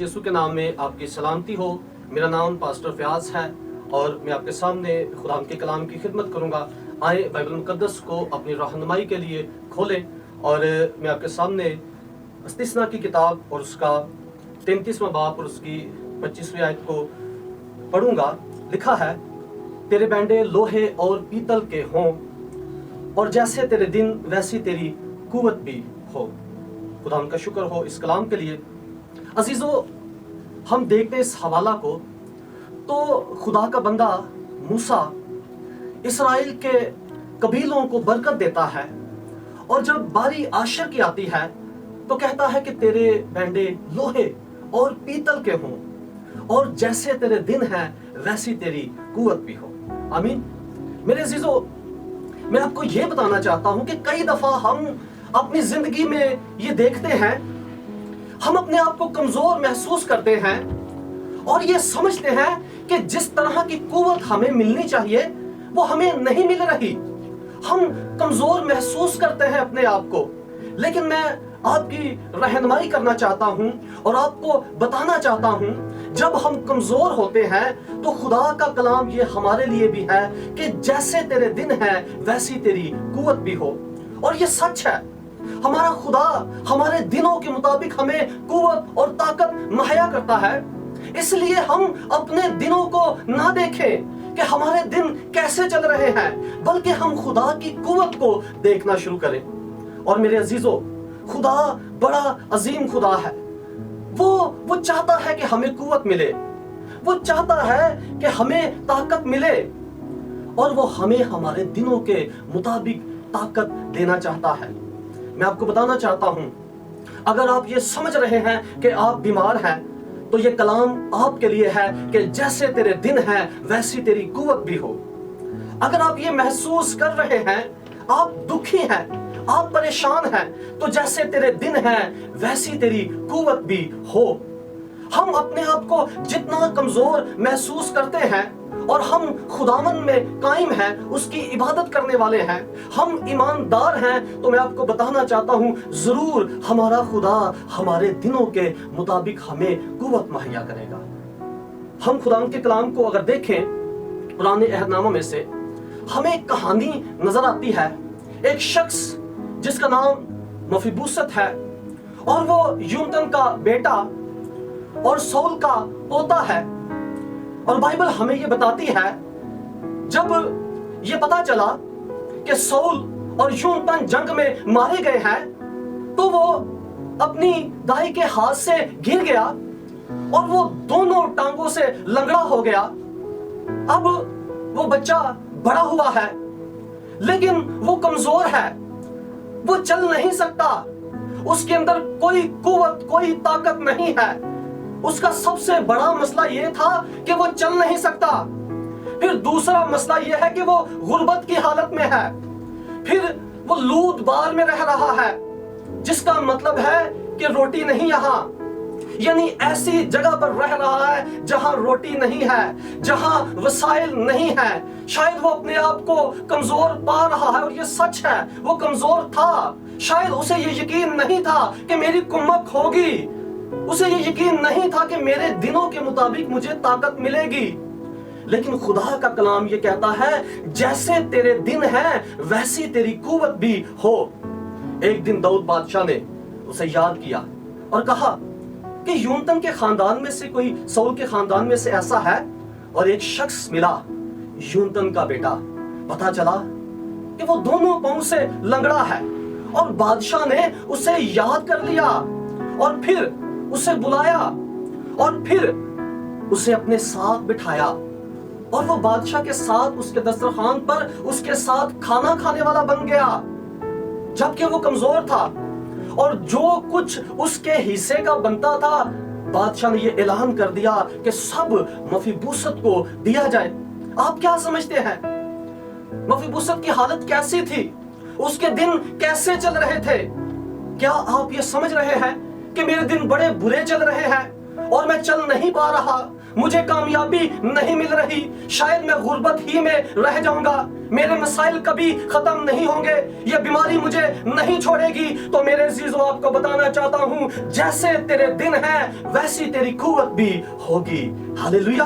मसीह यीशु के नाम में आपकी सलामती हो। मेरा नाम पास्टर फयाज है और मैं आपके सामने खुदा के कलाम की खिदमत करूंगा। आए बाइबल मुकद्दस को अपनी रहनुमाई के लिए खोलें और मैं आपके सामने इस्तिस्ना की किताब और उसका 33वां बाब और उसकी 25वीं आयत को पढ़ूंगा। लिखा है, तेरे बैंडे लोहे और पीतल के हों और जैसे तेरे दिन वैसी तेरी कुव्वत भी हो। खुदा उनका शुक्र हो इस कलाम के लिए। अजीजों, हम देखते हैं इस हवाला को तो खुदा का बंदा मूसा इस्राएल के कबीलों को बरकत देता है और जब बारी आशर की आती है तो कहता है कि तेरे बैंडे लोहे और पीतल के हों और जैसे तेरे दिन हैं वैसी तेरी कुव्वत भी हो। आमीन। मेरे अजीजों, मैं आपको यह बताना चाहता हूं कि कई दफा हम अपनी जिंदगी में ये देखते हैं, हम अपने आप को कमजोर महसूस करते हैं और ये समझते हैं कि जिस तरह की कुव्वत हमें मिलनी चाहिए वो हमें नहीं मिल रही। हम कमजोर महसूस करते हैं अपने आप को। लेकिन मैं आपकी रहनुमाई करना चाहता हूं और आपको बताना चाहता हूं, जब हम कमजोर होते हैं तो खुदा का कलाम ये हमारे लिए भी है कि जैसे तेरे दिन हैं वैसी तेरी कुव्वत भी हो। और ये सच है, हमारा खुदा हमारे दिनों के मुताबिक हमें कुव्वत और ताकत मुहैया करता है। इसलिए हम अपने दिनों को ना देखें कि हमारे दिन कैसे चल रहे हैं, बल्कि हम खुदा की कुव्वत को देखना शुरू करें। और मेरे अजीजों, खुदा बड़ा अजीम खुदा है। वो चाहता है कि हमें कुव्वत मिले, वो चाहता है कि हमें ताकत मिले और वो हमें हमारे दिनों के मुताबिक ताकत देना चाहता है। मैं आपको बताना चाहता हूं, अगर आप ये समझ रहे हैं कि आप बीमार हैं तो ये कलाम आपके लिए है कि जैसे तेरे दिन हैं वैसी तेरी कुव्वत भी हो। अगर आप ये महसूस कर रहे हैं, आप दुखी हैं, आप परेशान हैं, तो जैसे तेरे दिन हैं वैसी तेरी कुव्वत भी हो। हम अपने आप को जितना कमजोर महसूस करते हैं और हम खुदावन में कायम हैं, उसकी इबादत करने वाले हैं, हम ईमानदार हैं, तो मैं आपको बताना चाहता हूं, जरूर हमारा खुदा हमारे दिनों के मुताबिक हमें कुव्वत मुहैया करेगा। हम खुदा के कलाम को अगर देखें, पुराने अहदनामा में से हमें एक कहानी नजर आती है। एक शख्स जिसका नाम मफीबूसत है और वो यूनतन का बेटा और सौल का पोता है। और बाइबल हमें ये बताती है, जब ये पता चला कि सौल और यूनतन जंग में मारे गए हैं तो वो अपनी दाई के हाथ से गिर गया और वो दोनों टांगों से लंगड़ा हो गया। अब वो बच्चा बड़ा हुआ है लेकिन वो कमजोर है, वो चल नहीं सकता, उसके अंदर कोई कुव्वत, कोई ताकत नहीं है। उसका सबसे बड़ा मसला यह था कि वो चल नहीं सकता। फिर दूसरा मसला यह है कि वो गुर्बत की हालत में है। फिर वो लूद बार में रह रहा है, जिसका मतलब है कि रोटी नहीं यहाँ, यानी ऐसी जगह पर रह रहा है जहां रोटी नहीं है, जहां वसाइल नहीं है। शायद वो अपने आप को कमजोर पा रहा है और ये सच है, वो कमजोर था। शायद उसे ये यकीन नहीं था कि मेरी कुम्मत होगी, उसे ये यकीन नहीं था कि मेरे दिनों के मुताबिक मुझे ताकत मिलेगी। लेकिन खुदा का कलाम ये कहता है, जैसे तेरे दिन हैं वैसी तेरी कुव्वत भी हो। एक दिन दाऊद बादशाह ने उसे याद किया और कहा कि यूनतन के खानदान में से कोई सौल के खानदान में से ऐसा है। और एक शख्स मिला, यूनतन का बेटा। पता चला कि वो दोनों पांव से लंगड़ा है और बादशाह ने उसे याद कर लिया और फिर उसे बुलाया और फिर उसे अपने साथ बिठाया और वो बादशाह के साथ उसके दस्तरखान पर उसके साथ खाना खाने वाला बन गया, जबकि वो कमजोर था। और जो कुछ उसके हिस्से का बनता था, बादशाह ने ये ऐलान कर दिया कि सब मफीबूसत को दिया जाए। आप क्या समझते हैं, मफीबूसत की हालत कैसी थी, उसके दिन कैसे चल रहे थे? क्या आप ये समझ रहे हैं कि मेरे दिन बड़े बुरे चल रहे हैं और मैं चल नहीं पा रहा, मुझे कामयाबी नहीं मिल रही, शायद मैं गुर्बत ही में रह जाऊंगा, मेरे मसाइल कभी खत्म नहीं होंगे, ये बीमारी मुझे नहीं छोड़ेगी। तो मेरे अजीजों, आपको बताना चाहता हूं, जैसे तेरे दिन हैं वैसी तेरी कुव्वत भी होगी। हालेलुया।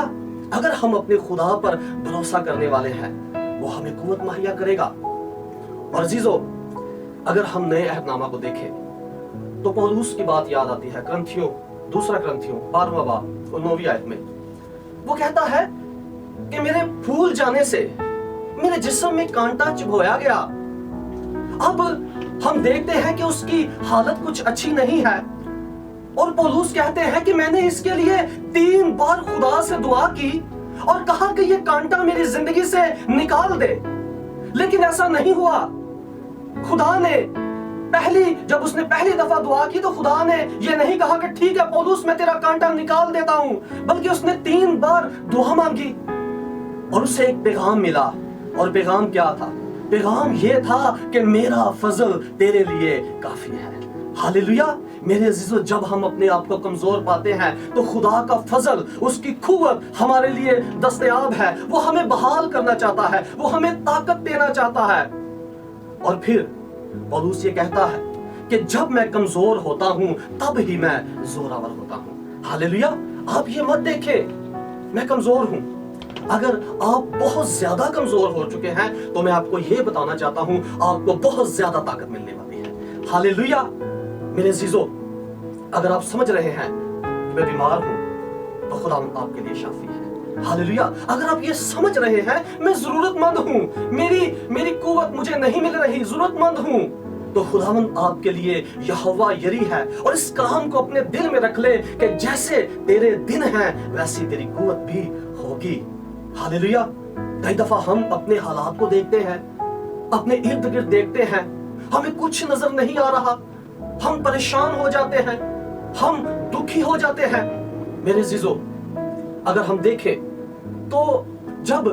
अगर हम अपने खुदा पर भरोसा करने वाले हैं, वो हमें कुव्वत मुहैया करेगा। और अजीजों, अगर हम नए अहदनामा को देखें तो पौलुस की बात याद आती है, ग्रंथियों, दूसरा ग्रंथियों 12वां बाब और 9वीं आयत में वो कहता है कि मेरे भूल जाने से मेरे जिस्म में कांटा चुभोया गया। अब हम देखते हैं कि उसकी हालत कुछ अच्छी नहीं है, और पौलुस कहते हैं कि मैंने इसके लिए 3 बार खुदा से दुआ की और कहा कि ये कांटा मेरी जिंदगी से निकाल दे, लेकिन ऐसा नहीं हुआ। खुदा ने जब उसने पहली दफा दुआ की तो खुदा ने ये नहीं कहा कि ठीक है पौलुस मैं तेरा कांटा निकाल देता हूं, बल्कि उसने 3 बार दुआ मांगी और उसे एक पैगाम मिला। और पैगाम क्या था? पैगाम ये था कि मेरा फजल तेरे लिए काफी है। हालेलुया। मेरे अजीजों, जब हम अपने आप को कमजोर पाते हैं तो खुदा का फजल, उसकी कुव्वत हमारे लिए दस्तयाब है। वो हमें बहाल करना चाहता है, वो हमें ताकत देना चाहता है। और फिर पौलुस ये कहता है कि जब मैं कमजोर होता हूं तब ही मैं जोरावर होता हूं। हालेलुया। आप ये मत देखें मैं कमजोर हूं। अगर आप बहुत ज्यादा कमजोर हो चुके हैं तो मैं आपको ये बताना चाहता हूं, आपको बहुत ज्यादा ताकत मिलने वाली है। हालेलुया। मेरे अजीजों, अगर आप समझ रहे हैं कि मैं बीमार हूं तो खुदा आपके लिए शाफी है। हालेलुया। अगर आप ये समझ रहे हैं मैं जरूरतमंद हूं, मेरी कुव्वत मुझे नहीं मिल रही, जरूरतमंद हूं, तो खुदावंद आपके लिए यहोवा यरी है। और इस कलाम को अपने दिल में रख ले कि जैसे तेरे दिन हैं वैसी तेरी कुव्वत भी होगी। हालेलुया। कई दफा हम अपने हालात को देखते हैं, अपने इर्द गिर्द देखते हैं, हमें कुछ नजर नहीं आ रहा, हम परेशान हो जाते हैं, हम दुखी हो जाते हैं। मेरे अजीजों, अगर हम देखें तो जब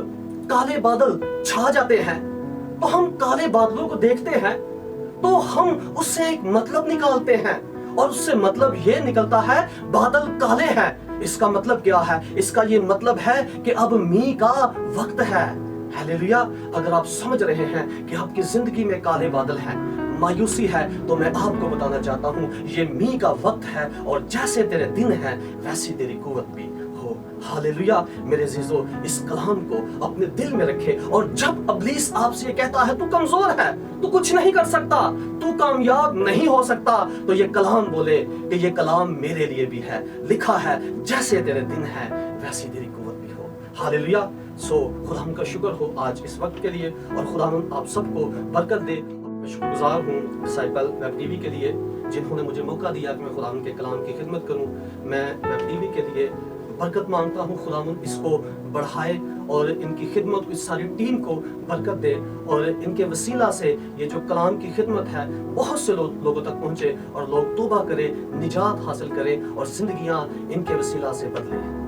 काले बादल छा जाते हैं तो हम काले बादलों को देखते हैं तो हम उससे एक मतलब निकालते हैं, और उससे मतलब ये निकलता है बादल काले हैं। इसका मतलब क्या है? इसका ये मतलब है कि अब मींह का वक्त है। हालेलुया। अगर आप समझ रहे हैं कि आपकी जिंदगी में काले बादल हैं, मायूसी है, तो मैं आपको बताना चाहता हूं ये मींह का वक्त है, और जैसे तेरे दिन हैं वैसी तेरी कुव्वत भी हो। हालेलुया। मेरे अजीजों, इस कलाम को अपने दिल में रखे, और जब इब्लीस आपसे ये कहता है तू कमजोर है, तू कुछ नहीं कर सकता, तू कामयाब नहीं हो सकता, तो ये कलाम बोले कि ये कलाम मेरे लिए भी है। लिखा है जैसे तेरे दिन हैं वैसी तेरी कुव्वत भी हो। हालेलुया। खुदा का शुक्र हो आज इस वक्त के लिए, और खुदा आप सबको बरकत दे। मैं शुक्रगुजार हूँ डिसाइपल वेब टीवी के लिए, जिन्होंने मुझे मौका दिया कि मैं खुदा के कलाम की खिदमत करूँ। मैं वेब टीवी के लिए बरकत मांगता हूँ, खुदावंद इसको बढ़ाए और इनकी खिदमत, इस सारी टीम को बरकत दे, और इनके वसीला से ये जो कलाम की खिदमत है बहुत से लोगों तक पहुँचे, और लोग तौबा करें, निजात हासिल करें, और जिंदगियाँ इनके वसीला से बदलें।